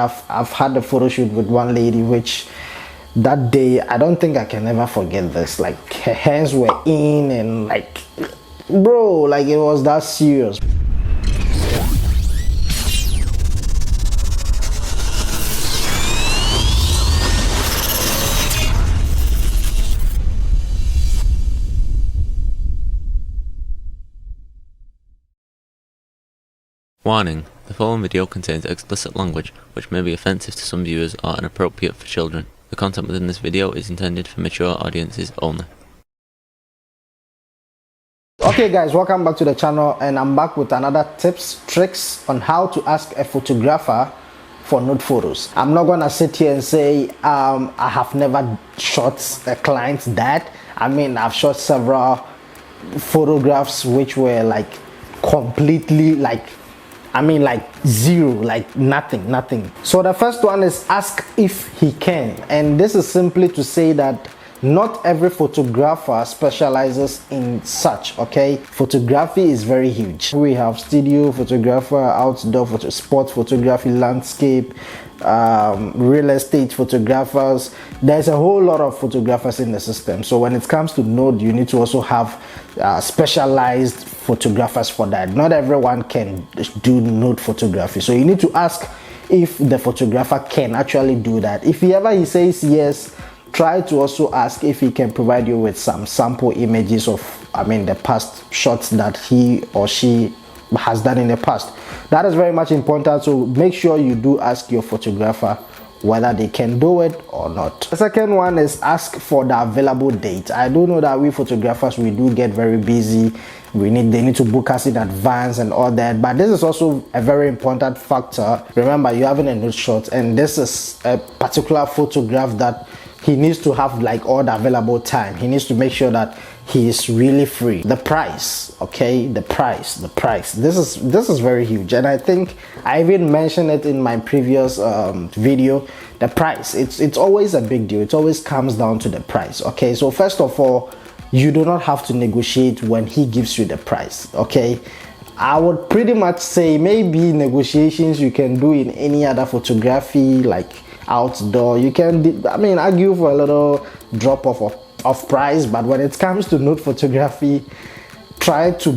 I've had a photo shoot with one lady, which that day I don't think I can ever forget this. Like, her hands were in, and like, bro, like it was that serious. Warning: the following video contains explicit language which may be offensive to some viewers or inappropriate for children. The content within this video is intended for mature audiences only. Okay guys, welcome back to the channel, and I'm back with another tricks on how to ask a photographer for nude photos. I'm not gonna sit here and say I have never shot a client's dad. I mean, I've shot several photographs which were like completely like, I mean, like zero, like nothing. So the first one is ask if he can, and this is simply to say that not every photographer specializes in such. Okay, photography is very huge. We have studio photographer, outdoor sport photography, landscape, real estate photographers. There's a whole lot of photographers in the system. So when it comes to nude, you need to also have specialized photographers for that. Not everyone can do nude photography, so you need to ask if the photographer can actually do that. If he says yes, try to also ask if he can provide you with some sample images of, I mean, the past shots that he or she has done in the past. That is very much important, so make sure you do ask your photographer whether they can do it or not. The second one is ask for the available date. I do know that we photographers, we do get very busy. They need to book us in advance and all that, but this is also a very important factor. Remember, you're having a nude shot, and this is a particular photograph that he needs to have like all the available time. He needs to make sure that he is really free. The price, okay, the price. This is very huge, and I think I even mentioned it in my previous video. The price, it's always a big deal. It always comes down to the price. Okay, so first of all, you do not have to negotiate when he gives you the price. Okay, I would pretty much say maybe negotiations you can do in any other photography, like outdoor. You can, I mean, argue for a little drop off of price, but when it comes to nude photography, try to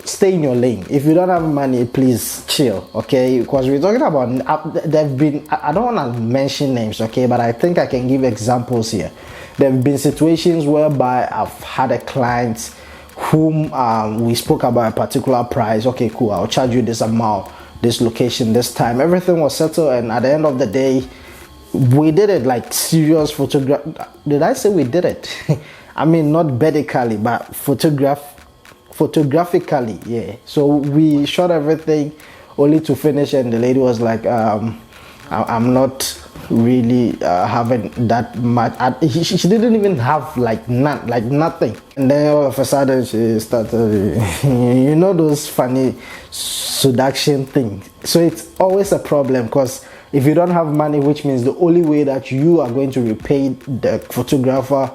stay in your lane. If you don't have money, please chill, okay? Because we're talking about, there've been, I don't want to mention names, okay, but I think I can give examples here. There have been situations whereby I've had a client whom we spoke about a particular price. Okay, cool, I'll charge you this amount, this location, this time. Everything was settled, and at the end of the day, we did it like serious photograph. Did I say we did it? I mean, not medically, but photographically, yeah. So we shot everything only to finish, and the lady was like, I'm not really having that much. She didn't even have like nothing. And then all of a sudden she started, you know, those funny seduction things. So it's always a problem, because if you don't have money, which means the only way that you are going to repay the photographer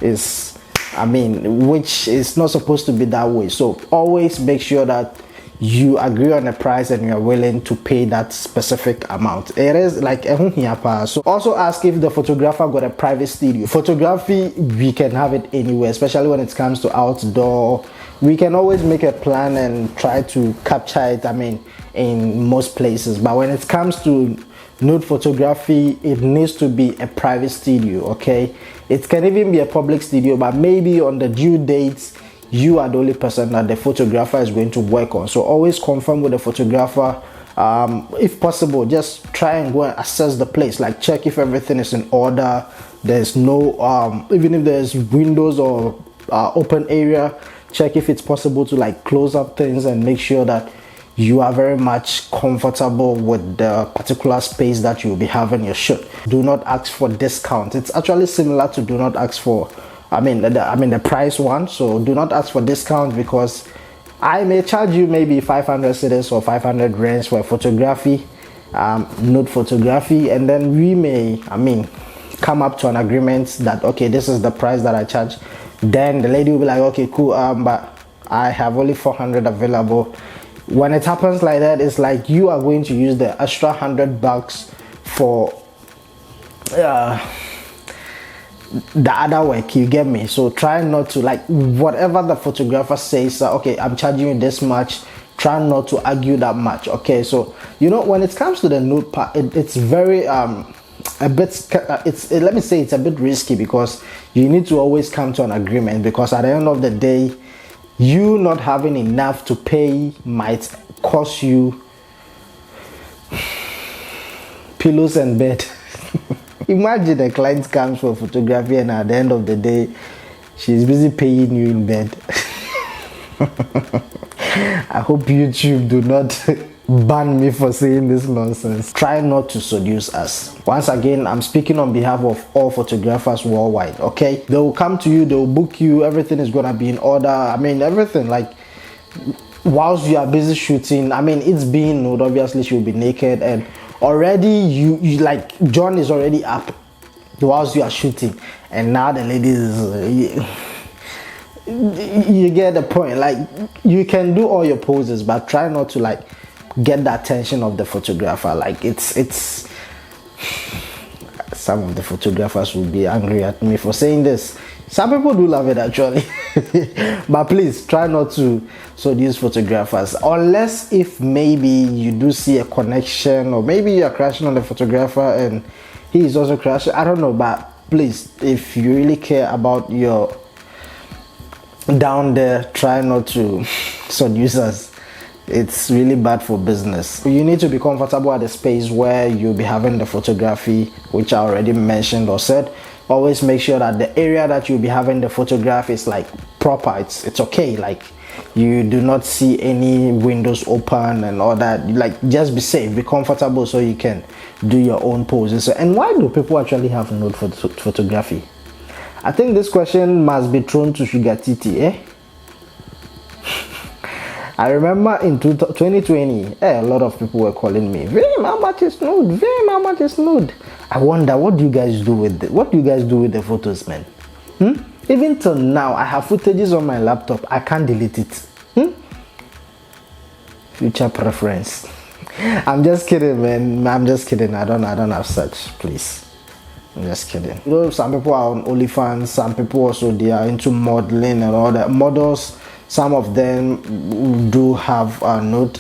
is, I mean, which is not supposed to be that way. So always make sure that you agree on a price and you are willing to pay that specific amount. It is like so also ask if the photographer got a private studio. Photography, we can have it anywhere, especially when it comes to outdoor. We can always make a plan and try to capture it, I mean, in most places. But when it comes to nude photography, it needs to be a private studio, okay? It can even be a public studio, but maybe on the due dates, you are the only person that the photographer is going to work on. So always confirm with the photographer. If possible, just try and go and assess the place, like check if everything is in order. There's no even if there's windows or open area, check if it's possible to like close up things and make sure that you are very much comfortable with the particular space that you'll be having your shoot. Do not ask for discount. It's actually similar to do not ask for, I mean the price one. So do not ask for discount, because I may charge you maybe 500 cedis or 500 rands for photography, nude photography, and then we may, I mean, come up to an agreement that, okay, this is the price that I charge. Then the lady will be like, okay, cool, but I have only 400 available. When it happens like that, it's like you are going to use the extra $100 for the other work, you get me? So try not to, like, whatever the photographer says, okay, I'm charging you this much, try not to argue that much. Okay, so you know, when it comes to the nude part, it's very a bit let me say it's a bit risky, because you need to always come to an agreement, because at the end of the day, you not having enough to pay might cost you pillows and bed. Imagine a client comes for photography and at the end of the day she's busy paying you in bed. I hope YouTube do not ban me for saying this nonsense. Try not to seduce us. Once again, I'm speaking on behalf of all photographers worldwide. Okay, they will come to you, they will book you, everything is gonna be in order. I mean, everything, like, whilst you are busy shooting, I mean, it's being nude, obviously she'll be naked, and already you like, John is already up whilst you are shooting, and now the ladies, you get the point. Like, you can do all your poses, but try not to, like, get the attention of the photographer. Like, it's some of the photographers will be angry at me for saying this. Some people do love it, actually. But please try not to seduce photographers, unless if maybe you do see a connection, or maybe you are crashing on the photographer and he is also crashing, I don't know. But please, if you really care about your down there, try not to seduce us. It's really bad for business. You need to be comfortable at the space where you'll be having the photography, which I already mentioned or said. Always make sure that the area that you'll be having the photograph is, like, proper. It's okay. Like, you do not see any windows open and all that. Like, just be safe, be comfortable, so you can do your own poses. And why do people actually have nude photography? I think this question must be thrown to Sugar Titi, eh? I remember in 2020, a lot of people were calling me, Vim, how much is nude? Vim, how much is nude? I wonder, what do you guys do with it? What do you guys do with the photos, man? Even till now, I have footages on my laptop. I can't delete it. Future preference. I'm just kidding, man. I'm just kidding. I don't have such, please. I'm just kidding. You know, some people are on OnlyFans. Some people also, they are into modeling and all that. Models, some of them do have a nude.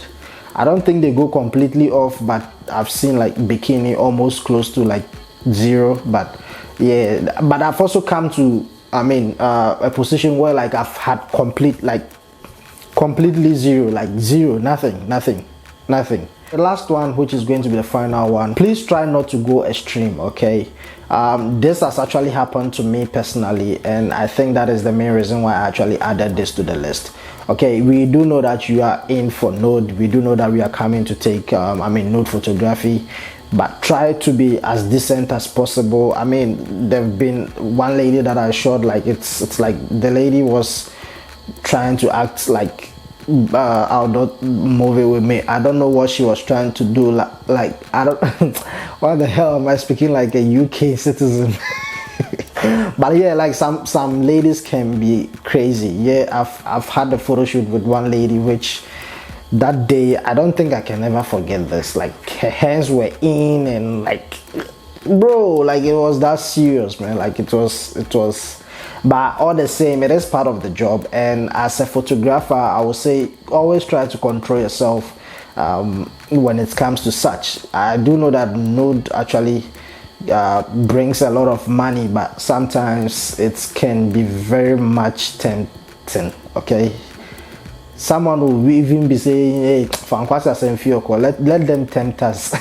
I don't think they go completely off, but I've seen, like, bikini almost close to, like, zero. But yeah, but I've also come to, I mean, a position where, like, I've had completely zero, like zero, nothing. The last one, which is going to be the final one, please try not to go extreme. Okay, this has actually happened to me personally, and I think that is the main reason why I actually added this to the list. Okay, we do know that you are in for nude. We do know that we are coming to take nude photography, but try to be as decent as possible. I mean, there've been one lady that I shot, like, it's like the lady was trying to act like outdoor movie with me. I don't know what she was trying to do. Like I don't why the hell am I speaking like a UK citizen? But yeah, like, some ladies can be crazy. Yeah, I've had a photo shoot with one lady, which that day, I don't think I can ever forget this. Like, her hands were in, and, like, bro, like, it was that serious, man. Like, it was, but all the same, it is part of the job. And as a photographer, I would say always try to control yourself when it comes to such. I do know that nude actually brings a lot of money, but sometimes it can be very much tempting. Okay, someone will even be saying, hey, let them tempt us.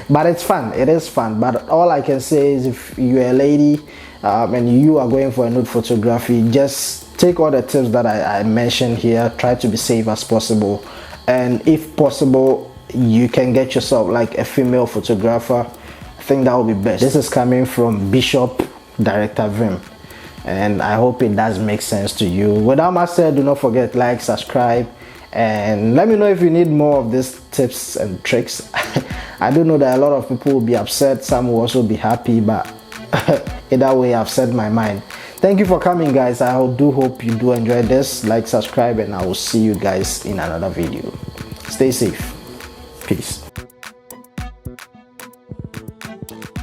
But it's fun, it is fun. But all I can say is, if you're a lady and you are going for a nude photography, just take all the tips that I mentioned here. Try to be safe as possible, and if possible, you can get yourself, like, a female photographer. I think that would be best. This is coming from Bishop Director Vim, and I hope it does make sense to you. Without much said, do not forget, like, subscribe, and let me know if you need more of these tips and tricks. I do know that a lot of people will be upset, some will also be happy, but either way, I've said my mind. Thank you for coming, guys. I do hope you do enjoy this. Like, subscribe, and I will see you guys in another video. Stay safe. Peace.